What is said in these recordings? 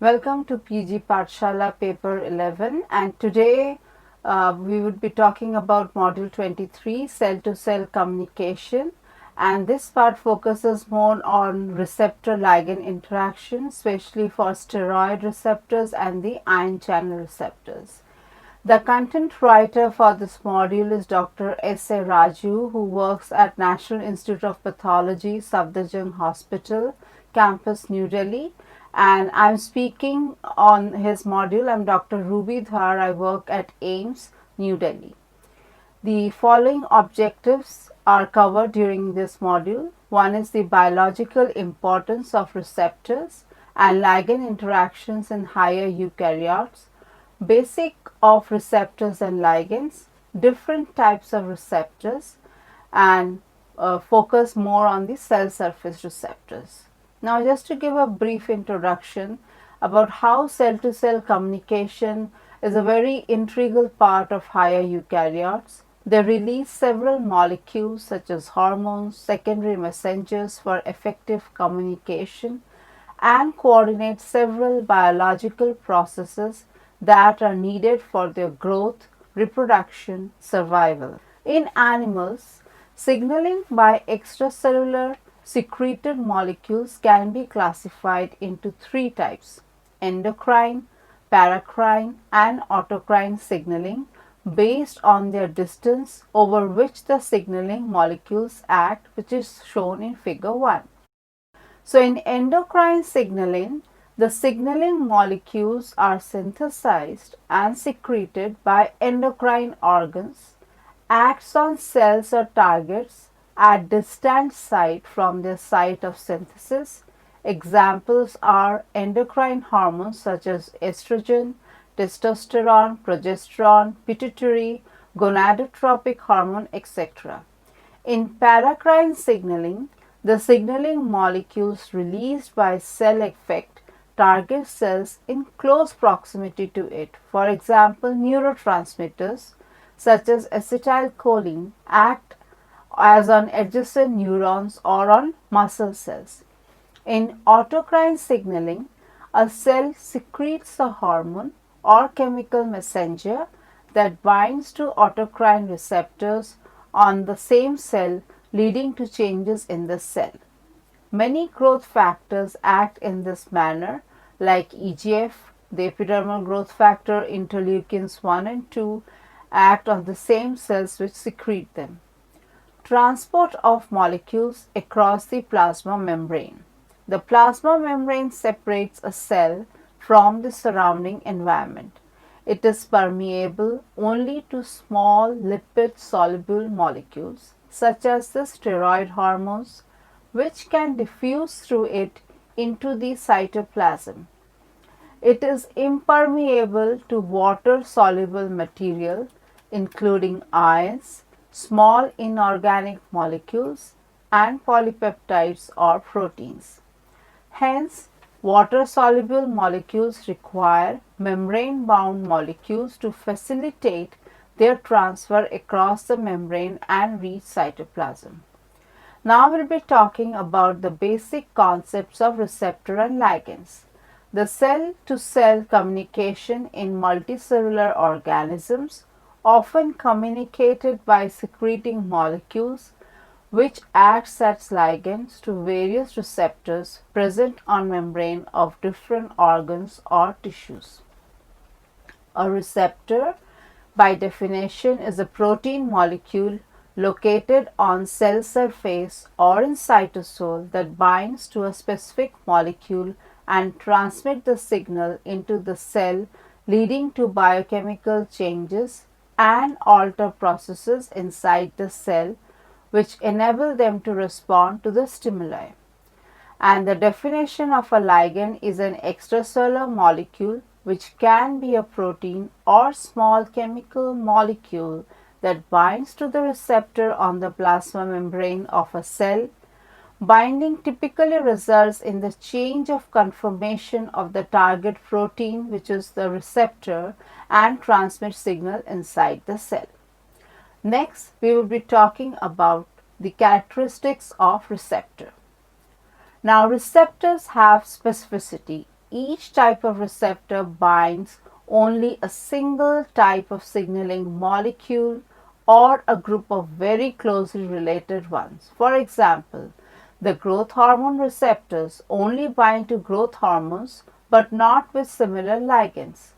Welcome to PG Pathshala paper 11, and today we would be talking about module 23, cell to cell communication, and this part focuses more on receptor ligand interaction, especially for steroid receptors and the ion channel receptors. The content writer for this module is Dr. S. A. Raju, who works at National Institute of Pathology, Safdarjung Hospital, campus, New Delhi. And I'm speaking on his module. I'm Dr. Ruby Dhar. I work at AIMS, New Delhi. The following objectives are covered during this module. One is the biological importance of receptors and ligand interactions in higher eukaryotes, basic of receptors and ligands, different types of receptors, and focus more on the cell surface receptors. Now, just to give a brief introduction about how cell to cell communication is a very integral part of higher eukaryotes. They release several molecules such as hormones, secondary messengers for effective communication, and coordinate several biological processes that are needed for their growth, reproduction, survival. In animals, signaling by extracellular secreted molecules can be classified into three types: endocrine, paracrine, and autocrine signaling based on their distance over which the signaling molecules act, which is shown in figure 1. So, in endocrine signaling, the signaling molecules are synthesized and secreted by endocrine organs, acts on cells or targets at distant site from their site of synthesis. Examples are endocrine hormones such as estrogen, testosterone, progesterone, pituitary, gonadotropic hormone, etc. In paracrine signaling, the signaling molecules released by cell effect target cells in close proximity to it. For example, neurotransmitters such as acetylcholine act as on adjacent neurons or on muscle cells. In autocrine signaling, a cell secretes a hormone or chemical messenger that binds to autocrine receptors on the same cell, leading to changes in the cell. Many growth factors act in this manner, like EGF, the epidermal growth factor, interleukins 1 and 2 act on the same cells which secrete them. Transport of molecules across the plasma membrane. The plasma membrane separates a cell from the surrounding environment. It is permeable only to small lipid soluble molecules such as the steroid hormones, which can diffuse through it into the cytoplasm. It is impermeable to water soluble material including ions, small inorganic molecules, and polypeptides or proteins. Hence, water soluble molecules require membrane bound molecules to facilitate their transfer across the membrane and reach cytoplasm. Now we will be talking about the basic concepts of receptor and ligands. The cell to cell communication in multicellular organisms often communicated by secreting molecules which acts as ligands to various receptors present on membrane of different organs or tissues. A receptor, by definition, is a protein molecule located on cell surface or in cytosol that binds to a specific molecule and transmit the signal into the cell, leading to biochemical changes and alter processes inside the cell which enable them to respond to the stimuli. And the definition of a ligand is an extracellular molecule which can be a protein or small chemical molecule that binds to the receptor on the plasma membrane of a cell. Binding typically results in the change of conformation of the target protein, which is the receptor, and transmit signal inside the cell. Next, we will be talking about the characteristics of receptor. Now, receptors have specificity each type of receptor binds only a single type of signaling molecule or a group of very closely related ones. For example, the growth hormone receptors only bind to growth hormones but not with similar ligands.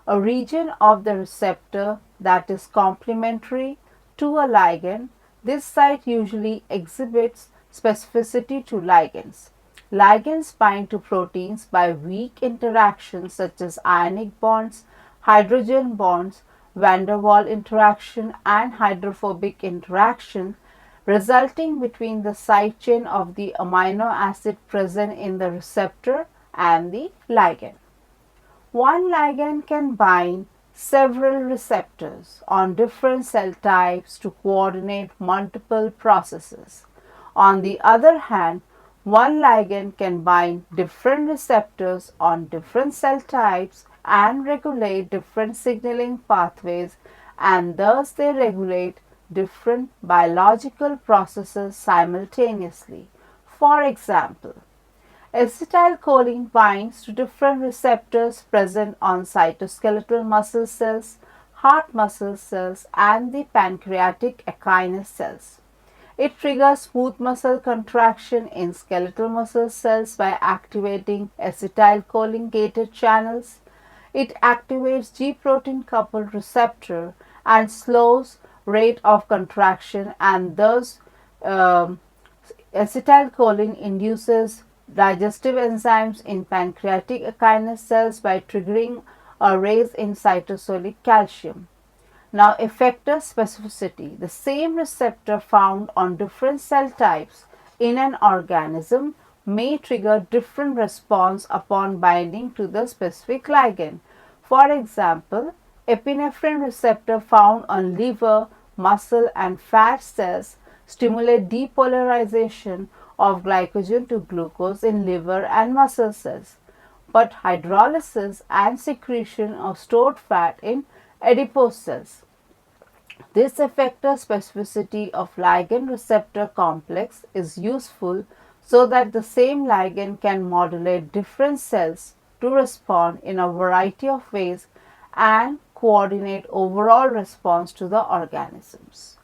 A region of the receptor that is complementary to a ligand, this site usually exhibits specificity to ligands. Ligands bind to proteins by weak interactions such as ionic bonds, hydrogen bonds, van der Waal interaction, and hydrophobic interaction resulting between the side chain of the amino acid present in the receptor and the ligand. One ligand can bind several receptors on different cell types to coordinate multiple processes. On the other hand, one ligand can bind different receptors on different cell types and regulate different signaling pathways, and thus they regulate different biological processes simultaneously. For example, acetylcholine binds to different receptors present on cytoskeletal muscle cells, heart muscle cells, and the pancreatic echinus cells. It triggers smooth muscle contraction in skeletal muscle cells by activating acetylcholine gated channels. It activates G protein coupled receptor and slows rate of contraction, and thus um, acetylcholine induces digestive enzymes in pancreatic echinus cells by triggering a raise in cytosolic calcium. Now, effector specificity. The same receptor found on different cell types in an organism may trigger different response upon binding to the specific ligand. For example, epinephrine receptor found on liver, muscle and fat cells stimulate depolarization of glycogen to glucose in liver and muscle cells, but hydrolysis and secretion of stored fat in adipose cells. This effector specificity of ligand receptor complex is useful so that the same ligand can modulate different cells to respond in a variety of ways and coordinate overall response to the organisms.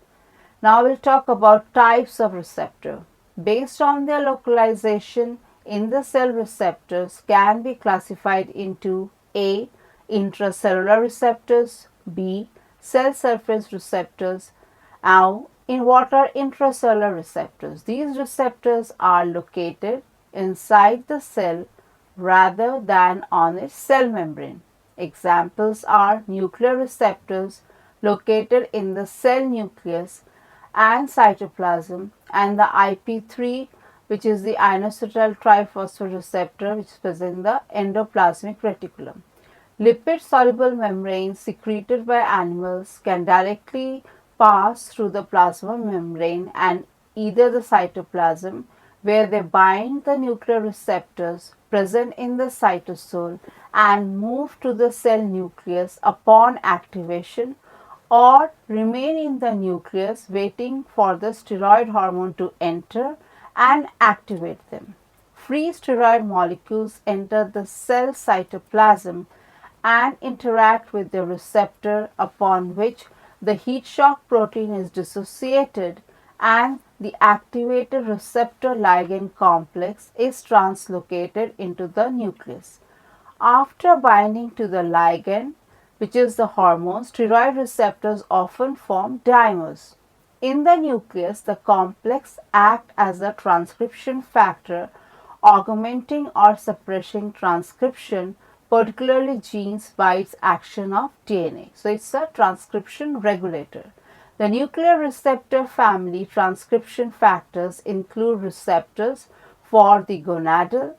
Now we'll talk about types of receptor. Based on their localization in the cell, receptors can be classified into A. Intracellular receptors, B. Cell surface receptors. Now, in what are intracellular receptors? These receptors are located inside the cell rather than on its cell membrane. Examples are nuclear receptors located in the cell nucleus and cytoplasm, and the IP3, which is the inositol triphosphate receptor, which is present in the endoplasmic reticulum. Lipid soluble membranes secreted by animals can directly pass through the plasma membrane and either the cytoplasm, where they bind the nuclear receptors present in the cytosol and move to the cell nucleus upon activation, or remain in the nucleus waiting for the steroid hormone to enter and activate them. Free steroid molecules enter the cell cytoplasm and interact with the receptor, upon which the heat shock protein is dissociated and the activated receptor ligand complex is translocated into the nucleus. After binding to the ligand, which is the hormone, steroid receptors often form dimers. In the nucleus, the complex act as a transcription factor, augmenting or suppressing transcription, particularly genes, by its action of DNA. So, it's a transcription regulator. The nuclear receptor family transcription factors include receptors for the gonadal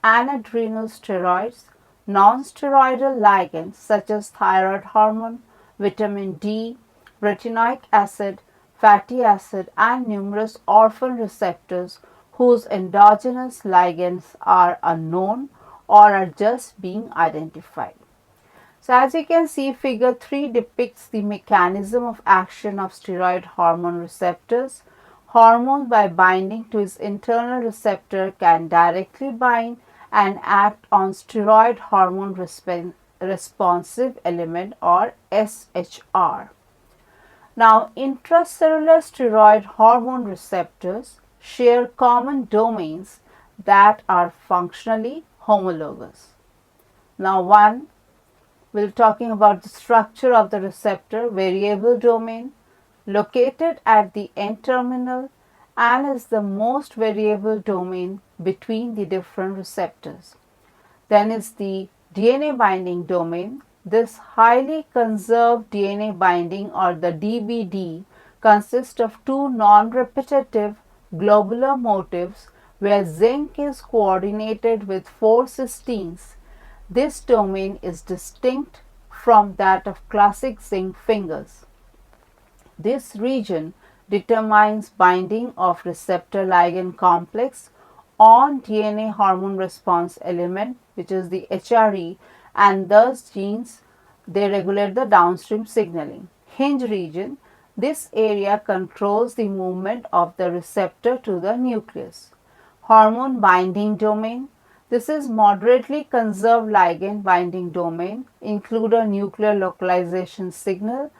and adrenal steroids, non-steroidal ligands such as thyroid hormone, vitamin D, retinoic acid, fatty acid, and numerous orphan receptors whose endogenous ligands are unknown or are just being identified. So, as you can see, figure 3 depicts the mechanism of action of steroid hormone receptors. Hormone, by binding to its internal receptor, can directly bind and act on steroid hormone responsive element or SHR. Now, intracellular steroid hormone receptors share common domains that are functionally homologous. Now, we're talking about the structure of the receptor variable domain located at the N-terminal and is the most variable domain between the different receptors. Then is the DNA binding domain. This highly conserved DNA binding or the DBD consists of two non-repetitive globular motifs where zinc is coordinated with four cysteines. This domain is distinct from that of classic zinc fingers. This region determines binding of receptor ligand complex on DNA hormone response element, which is the HRE, and thus genes they regulate the downstream signaling. Hinge region, this area controls the movement of the receptor to the nucleus. Hormone binding domain, this is moderately conserved ligand binding domain, include a nuclear localization signal,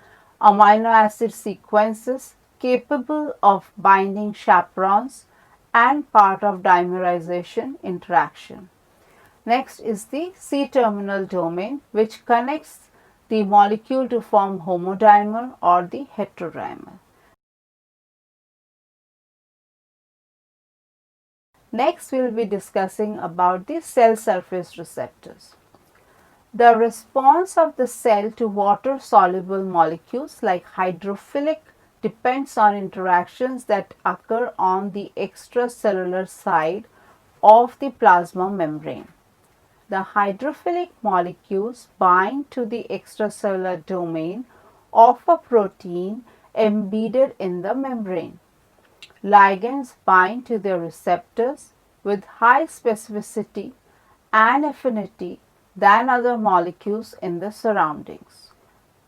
amino acid sequences capable of binding chaperones and part of dimerization interaction. Next is the C-terminal domain, which connects the molecule to form homodimer or the heterodimer. Next, we will be discussing about the cell surface receptors. The response of the cell to water-soluble molecules like hydrophilic depends on interactions that occur on the extracellular side of the plasma membrane. The hydrophilic molecules bind to the extracellular domain of a protein embedded in the membrane. Ligands bind to their receptors with high specificity and affinity than other molecules in the surroundings.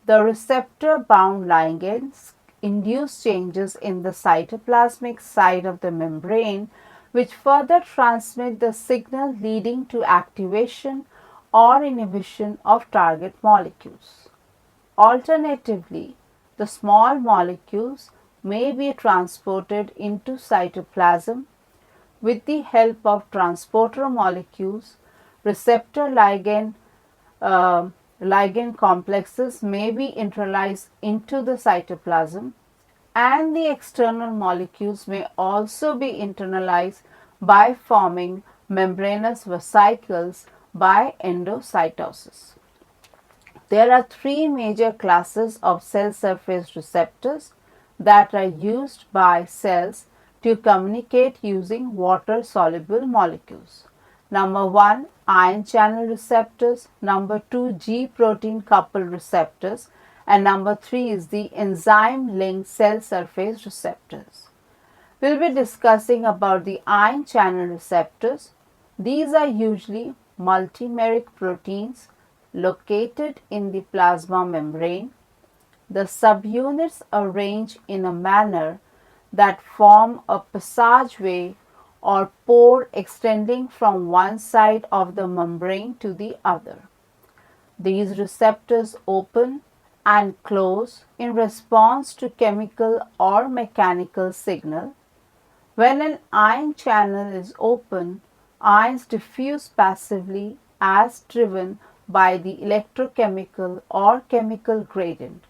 The receptor bound ligands induce changes in the cytoplasmic side of the membrane, which further transmit the signal leading to activation or inhibition of target molecules. Alternatively, the small molecules may be transported into cytoplasm with the help of transporter molecules. Receptor ligand complexes may be internalized into the cytoplasm, and the external molecules may also be internalized by forming membranous vesicles by endocytosis. There are three major classes of cell surface receptors that are used by cells to communicate using water soluble molecules. Number 1, ion channel receptors. Number 2, G protein coupled receptors. And number 3 is the enzyme linked cell surface receptors. We will be discussing about the ion channel receptors. These are usually multimeric proteins located in the plasma membrane. The subunits arrange in a manner that form a passageway or pore extending from one side of the membrane to the other. These receptors open and close in response to chemical or mechanical signal. When an ion channel is open, ions diffuse passively as driven by the electrochemical or chemical gradient.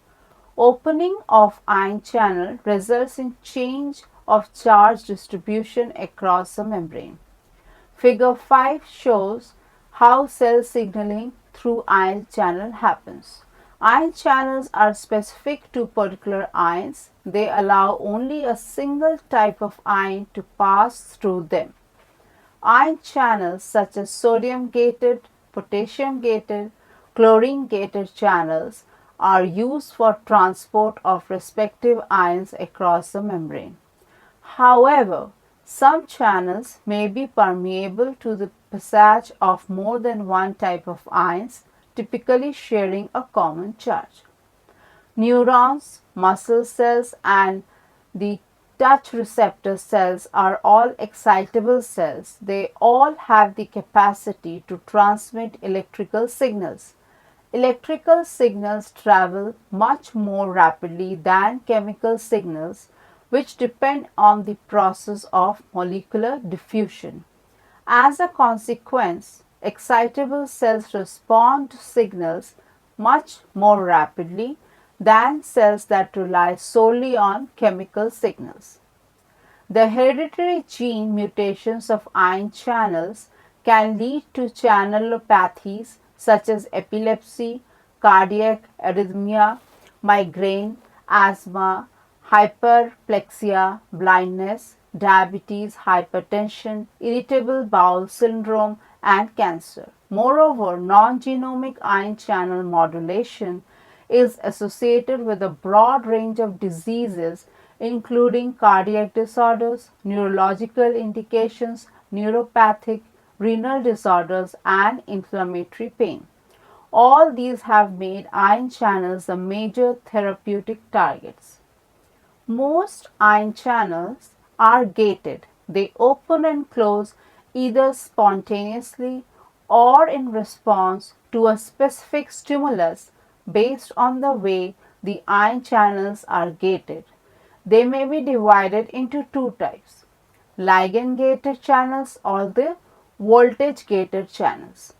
Opening of ion channel results in change of charge distribution across the membrane. Figure 5 shows how cell signaling through ion channel happens. Ion channels are specific to particular ions. They allow only a single type of ion to pass through them. Ion channels such as sodium gated, potassium gated, chlorine gated channels are used for transport of respective ions across the membrane. However, some channels may be permeable to the passage of more than one type of ions, typically sharing a common charge. Neurons, muscle cells, and the touch receptor cells are all excitable cells. They all have the capacity to transmit electrical signals. Electrical signals travel much more rapidly than chemical signals, which depend on the process of molecular diffusion. As a consequence, excitable cells respond to signals much more rapidly than cells that rely solely on chemical signals. The hereditary gene mutations of ion channels can lead to channelopathies such as epilepsy, cardiac arrhythmia, migraine, asthma, hyperplexia, blindness, diabetes, hypertension, irritable bowel syndrome, and cancer. Moreover, non-genomic ion channel modulation is associated with a broad range of diseases including cardiac disorders, neurological indications, neuropathic, renal disorders, and inflammatory pain. All these have made ion channels the major therapeutic targets. Most ion channels are gated. They open and close either spontaneously or in response to a specific stimulus based on the way the ion channels are gated. They may be divided into two types: ligand gated channels or the voltage gated channels.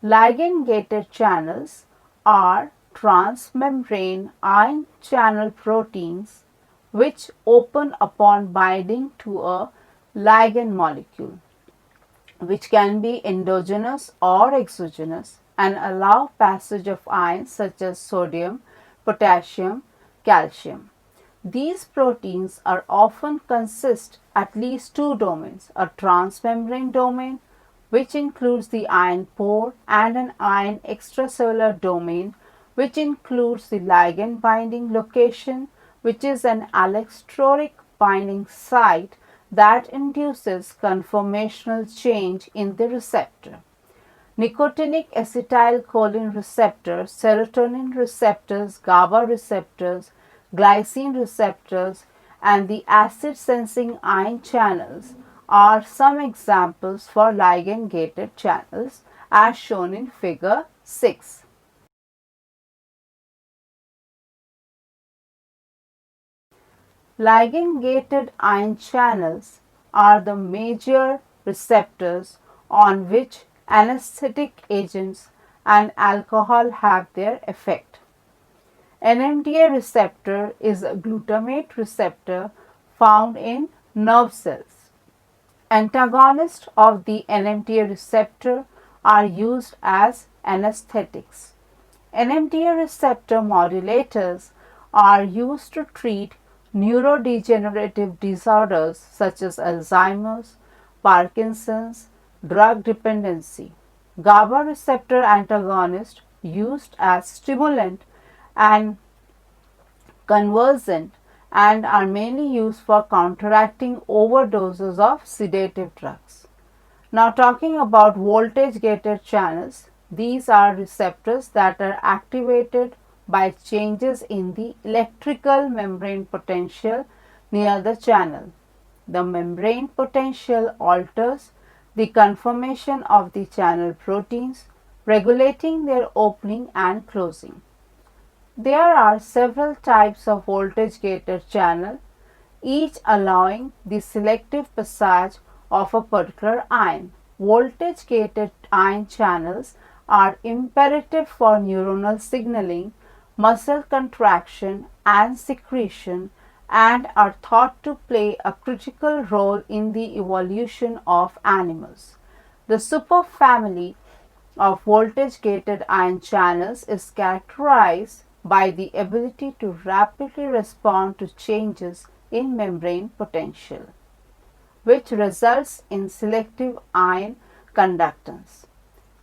Ligand gated channels are transmembrane ion channel proteins which open upon binding to a ligand molecule, which can be endogenous or exogenous, and allow passage of ions such as sodium, potassium, calcium. These proteins are often consist at least two domains: a transmembrane domain, which includes the ion pore, and an ion extracellular domain, which includes the ligand binding location, which is an allosteric binding site that induces conformational change in the receptor. Nicotinic acetylcholine receptors, serotonin receptors, GABA receptors, glycine receptors, and the acid sensing ion channels are some examples for ligand gated channels as shown in figure 6. Ligand gated ion channels are the major receptors on which anesthetic agents and alcohol have their effect. NMDA receptor is a glutamate receptor found in nerve cells. Antagonists of the NMDA receptor are used as anesthetics. NMDA receptor modulators are used to treat neurodegenerative disorders such as Alzheimer's, Parkinson's, drug dependency. GABA receptor antagonists used as stimulant and conversant and are mainly used for counteracting overdoses of sedative drugs. Now talking about voltage gated channels, these are receptors that are activated by changes in the electrical membrane potential near the channel. The membrane potential alters the conformation of the channel proteins, regulating their opening and closing. There are several types of voltage gated channel, each allowing the selective passage of a particular ion. Voltage gated ion channels are imperative for neuronal signaling, muscle contraction, and secretion, and are thought to play a critical role in the evolution of animals. The superfamily of voltage gated ion channels is characterized by the ability to rapidly respond to changes in membrane potential, which results in selective ion conductance.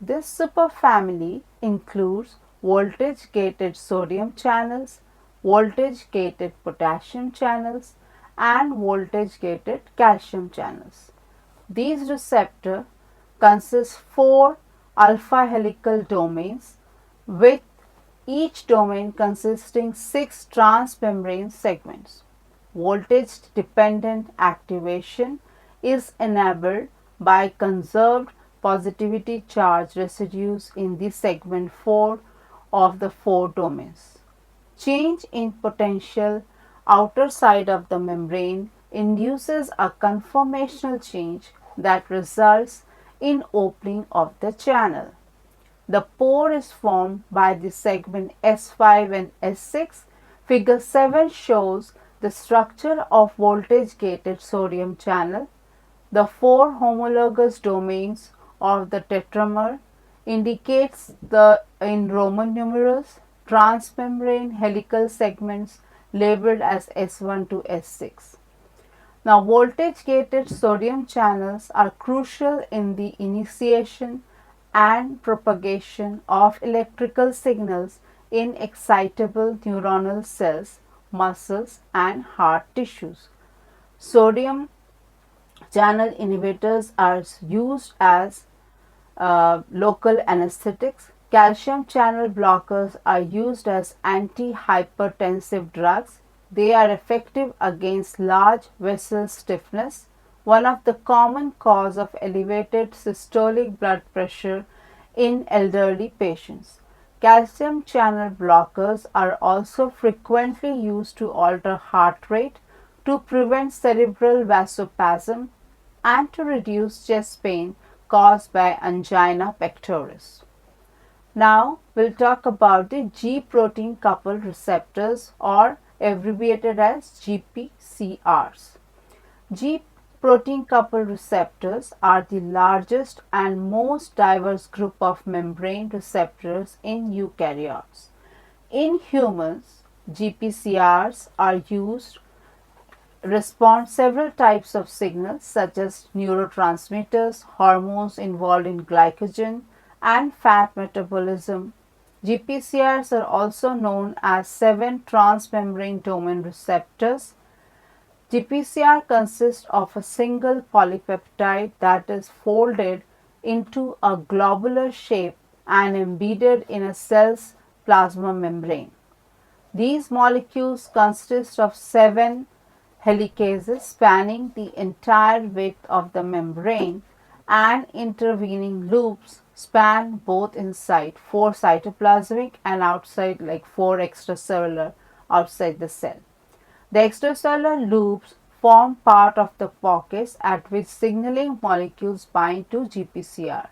This superfamily includes voltage gated sodium channels, voltage gated potassium channels, and voltage gated calcium channels. These receptors consist 4 alpha helical domains, with each domain consisting 6 transmembrane segments. voltage dependent activation is enabled by conserved positivity charge residues in the segment 4 of the 4 domains. Change in potential outer side of the membrane induces a conformational change that results in opening of the channel. The pore is formed by the segment S5 and S6. Figure 7 shows the structure of voltage gated sodium channel. The 4 homologous domains of the tetramer indicates the in Roman numerals transmembrane helical segments labeled as S1 to S6. Now, voltage gated sodium channels are crucial in the initiation and propagation of electrical signals in excitable neuronal cells, muscles, and heart tissues. Sodium channel inhibitors are used as local anesthetics. Calcium channel blockers are used as antihypertensive drugs. They are effective against large vessel stiffness, one of the common cause of elevated systolic blood pressure in elderly patients. Calcium channel blockers are also frequently used to alter heart rate, to prevent cerebral vasospasm, and to reduce chest pain caused by angina pectoris. Now we'll talk about the G protein coupled receptors, or abbreviated as GPCRs. G protein coupled receptors are the largest and most diverse group of membrane receptors in eukaryotes. In humans, GPCRs are used respond several types of signals such as neurotransmitters, hormones involved in glycogen and fat metabolism. GPCRs are also known as 7 transmembrane domain receptors. GPCR consists of a single polypeptide that is folded into a globular shape and embedded in a cell's plasma membrane. These molecules consist of 7 helicases spanning the entire width of the membrane, and intervening loops span both inside 4 cytoplasmic and outside, like 4 extracellular outside the cell. The extracellular loops form part of the pockets at which signaling molecules bind to GPCR.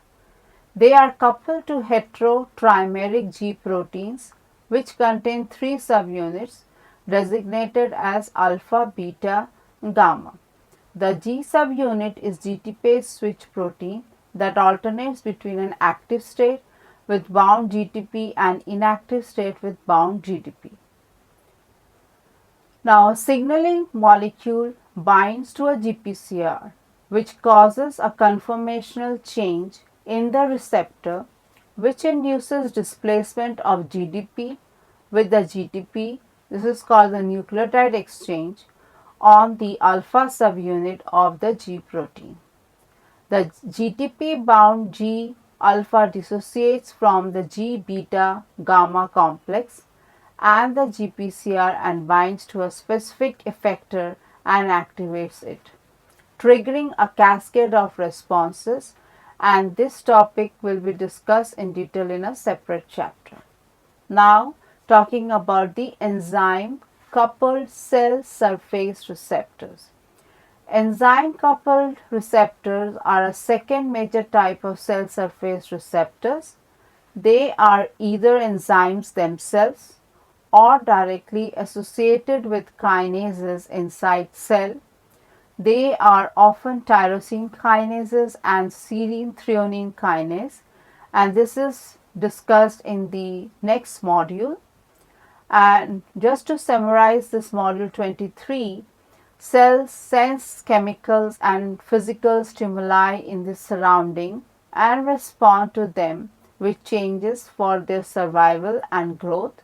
They are coupled to hetero-trimeric G proteins which contain 3 subunits designated as alpha, beta, gamma. The G subunit is GTPase switch protein that alternates between an active state with bound GTP and inactive state with bound GTP. Now, a signaling molecule binds to a GPCR which causes a conformational change in the receptor which induces displacement of GDP with the GTP. This is called the nucleotide exchange on the alpha subunit of the G protein. The GTP bound G alpha dissociates from the G beta gamma complex and the GPCR and binds to a specific effector and activates it, triggering a cascade of responses, and this topic will be discussed in detail in a separate chapter. Now, talking about the enzyme coupled cell surface receptors. Enzyme coupled receptors are a second major type of cell surface receptors. They are either enzymes themselves or directly associated with kinases inside cell. They are often tyrosine kinases and serine threonine kinase, and this is discussed in the next module. And just to summarize this module 23, cells sense chemicals and physical stimuli in the surrounding and respond to them with changes for their survival and growth.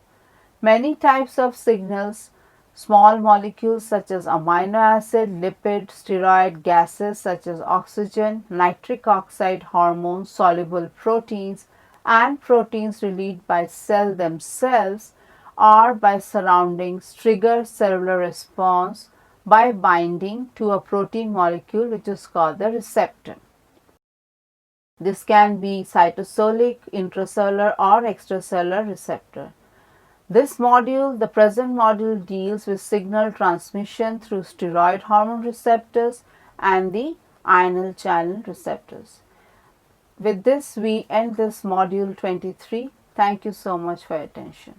Many types of signals, small molecules such as amino acid, lipid, steroid, gases such as oxygen, nitric oxide, hormones, soluble proteins, and proteins released by cell themselves or by surroundings trigger cellular response by binding to a protein molecule which is called the receptor. This can be cytosolic, intracellular or extracellular receptor. This module, the present module, deals with signal transmission through steroid hormone receptors and the ional channel receptors. With this, we end this module 23. Thank you so much for your attention.